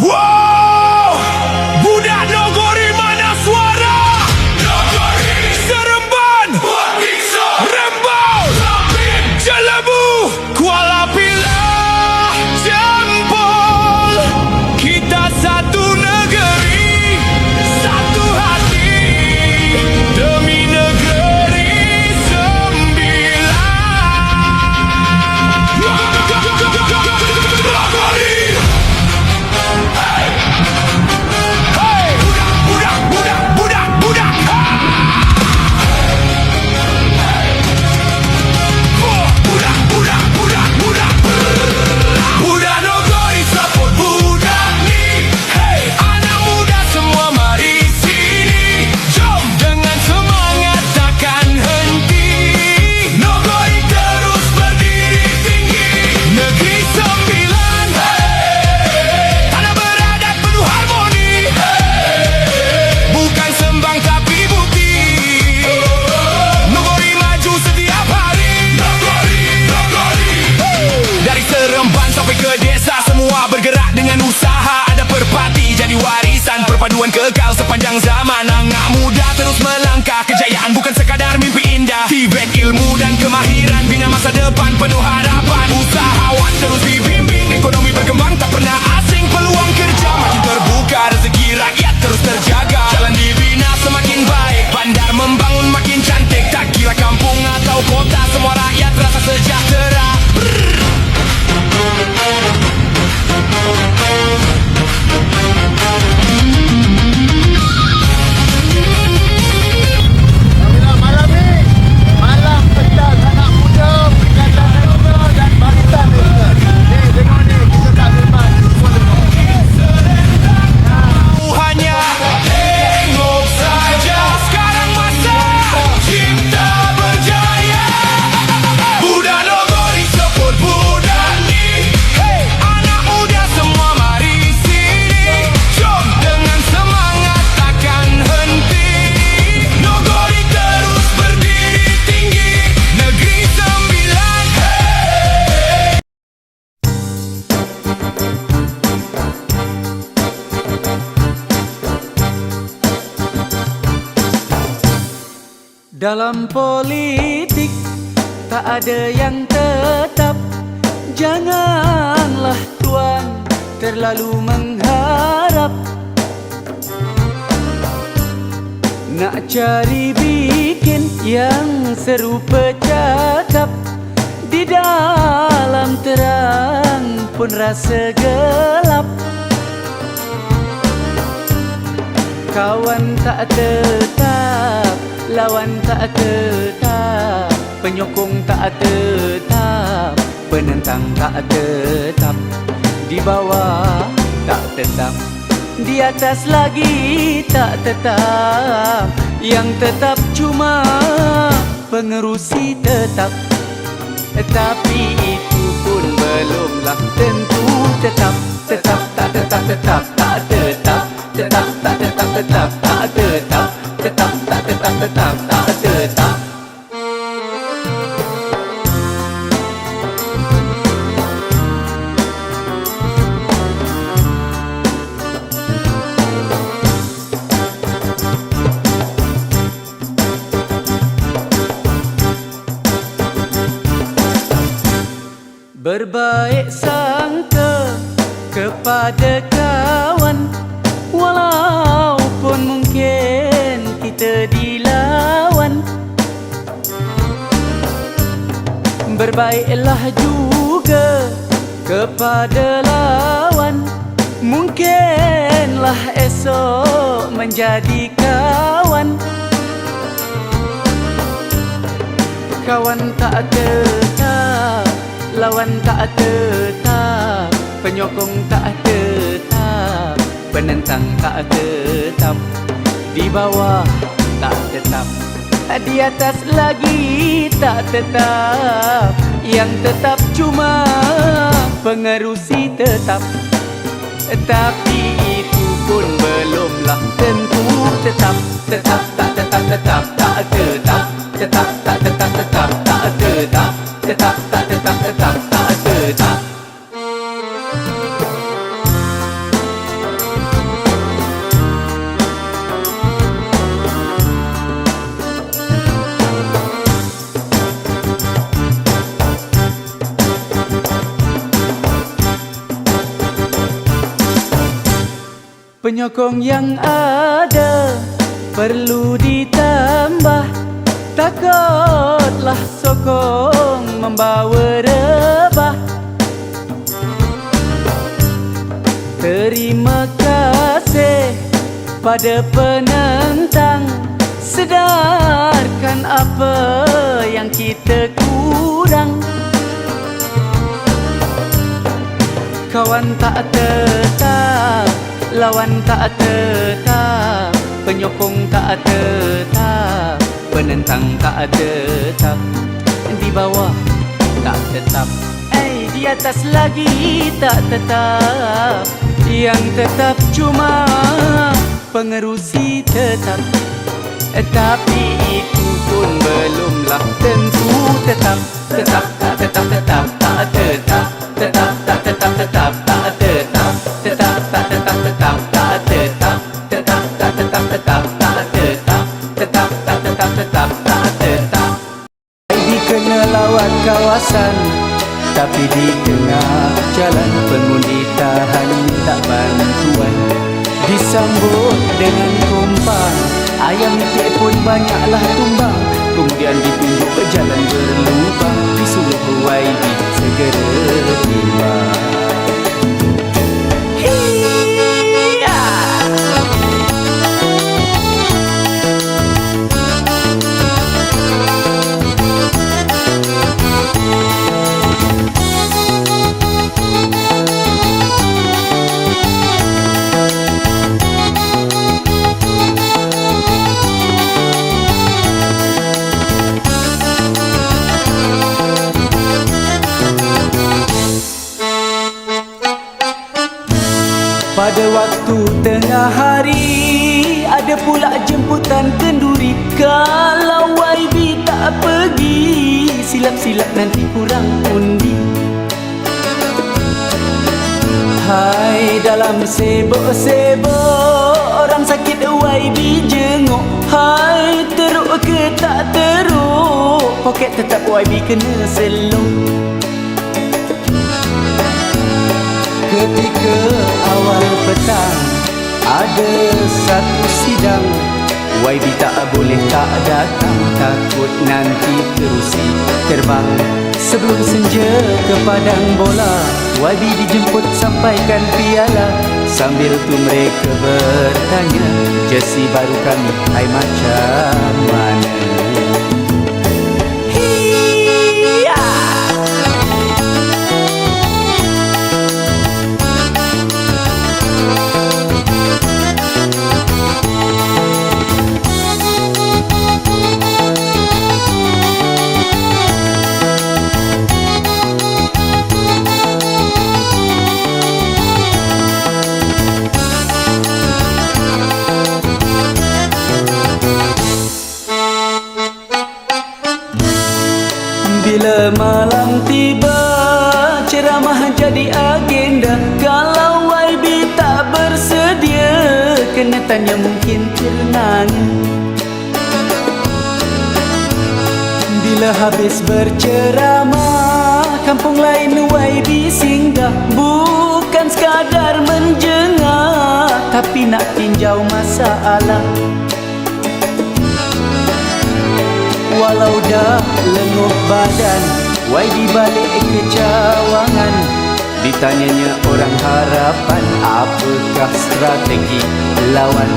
Wow! Budak Nogori mana suara? Nogori Seremban, Buat Biksa, Rembau, Lapin, Jelebu, Kuala Pilah, Jempol. Kita satu negeri, satu hati, demi negeri sembilan. Nogori. Hey! Budak, budak, budak, budak, budak. Oh, budak, budak, budak, budak. Budak Nogori support budak ni. Hey, anak muda semua mari sini. Jom dengan semangat takkan henti. Nogori terus berdiri tinggi. Negeri sembilan. Hey, tanah beradat penuh harmoni. Bukan sembang tapi bukti. Nogori maju setiap hari. Nogori, Nogori. Dari Seremban sampai ke desa, semua bergerak dengan usaha. Ada perpati jadi warisan, perpaduan kekal sepanjang zaman. Anak muda terus melangkah, kejayaan bukan sekadar mimpi indah. Tibet ilmu dan kemahiran, bina masa depan penuh harapan. Usahawan terus dibimbing, ekonomi berkembang tak pernah asing. Peluang kerja makin terbuka, rezeki rakyat terus terjaga. Jalan dibina semakin baik, bandar membangun makin cantik. Tak kira kampung atau kota, semua rakyat rasa sejahtera. Malam ni, malam pentas anak muda Perikatan Nasional dan Barisan Nasional. Ni, tengok ni, kita tak memang semua tengok. Hanya tengok saja, sekarang masa cinta berjaya. Budak Nogori support budak ni. Hey, anak muda semua mari sini. Jom dengan semangat takkan henti. Nogori terus berdiri tinggi. Negeri sembilan. Hey. Dalam politik tak ada yang tetap. Janganlah tuan terlalu mengharap. Nak cari bikin yang serupa cakap. Di dalam terang pun rasa gelap. Kawan tak tetap, lawan tak tetap, penyokong tak tetap, penentang tak tetap, di bawah tak tetap, di atas lagi tak tetap. Yang tetap cuma pengerusi tetap. Tapi itu pun belumlah tentu tetap. Tetap tak tetap, tetap tak tetap, tetap tak tetap, tetap tak tetap, tetap tak tetap, tetap tak tetap. Berbaik sangka kepada kawan, walaupun mungkin kita dilawan. Berbaiklah juga kepada lawan, mungkinlah esok menjadi kawan. Kawan tak tetap, lawan tak tetap, penyokong tak tetap, penentang tak tetap, di bawah tak tetap, di atas lagi tak tetap. Yang tetap cuma pengerusi tetap. Tapi itu pun belumlah tentu tetap. Tetap tak tetap, tetap tak tetap, tetap tak tetap, tetap tak tetap, tetap tak tetap, tetap tak tetap. Penyokong yang ada perlu ditambah, takutlah sokong membawa rebah. Terima kasih pada penentang, sedarkan apa yang kita kurang. Kawan tak tetap, lawan tak tetap, penyokong tak tetap, penentang tak tetap, di bawah tak tetap, di atas lagi tak tetap. Yang tetap cuma pengerusi tetap, tapi itu pun belumlah tentu tetap. Tetap tak tetap, tetap tak tetap, tetap tak tetap, tetap tak tetap, tetap tak tetap, tetap tak tetap, tetap tak tetap, tetap tak tetap, tetap tak tetap, tetap tak tetap. Kena lawat kawasan, tapi di tengah jalan pengundi tahan tak bantuan. Disambut dengan tumpang, ayam itik pun banyaklah tumbang. Kemudian ditunjuk ke jalan berlubang, disuruh YB segera timbang. Pada waktu tengah hari ada pula jemputan kenduri. Kalau YB tak pergi, silap-silap nanti kurang undi. Hai dalam sibuk-sibuk, orang sakit YB jenguk. Hai teruk ke tak teruk, poket tetap YB kena selong. Ketika awal petang ada satu sidang, YB tak boleh tak datang, takut nanti kerusi terbang. Sebelum senja ke padang bola, YB dijemput sampaikan piala. Sambil tu mereka bertanya, jersey baru kami hai macam mana? Bila malam tiba, ceramah jadi agenda. Kalau YB tak bersedia, kena tanya mungkin kenangan. Bila habis berceramah, kampung lain YB singgah. Bukan sekadar menjengah, tapi nak tinjau masalah. Walau dah lenguh badan, YB balik ke cawangan. Ditanyanya orang harapan, apakah strategi lawan?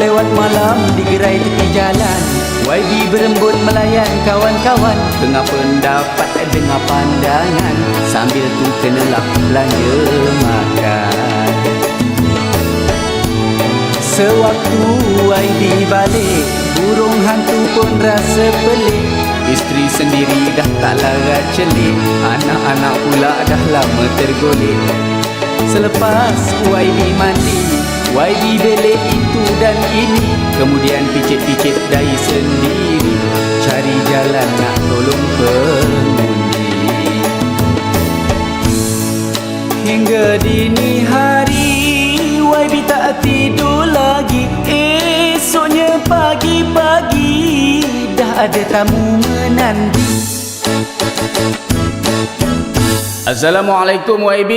Lewat malam digerai tepi jalan, YB berembun melayan kawan-kawan. Dengar pendapat, dengar pandangan, sambil tu kenalah belanja makan. Sewaktu YB balik, burung hantu pun rasa pelik. Isteri sendiri dah tak larat celik, anak-anak pula dah lama tergolek. Selepas YB mandi, YB belik itu dan ini, kemudian picit-picit dahi sendiri, cari jalan nak tolong pengundi. Hingga dini hari YB tak tidur lagi. Esoknya pagi-pagi dah ada tamu menanti. Assalamualaikum YB.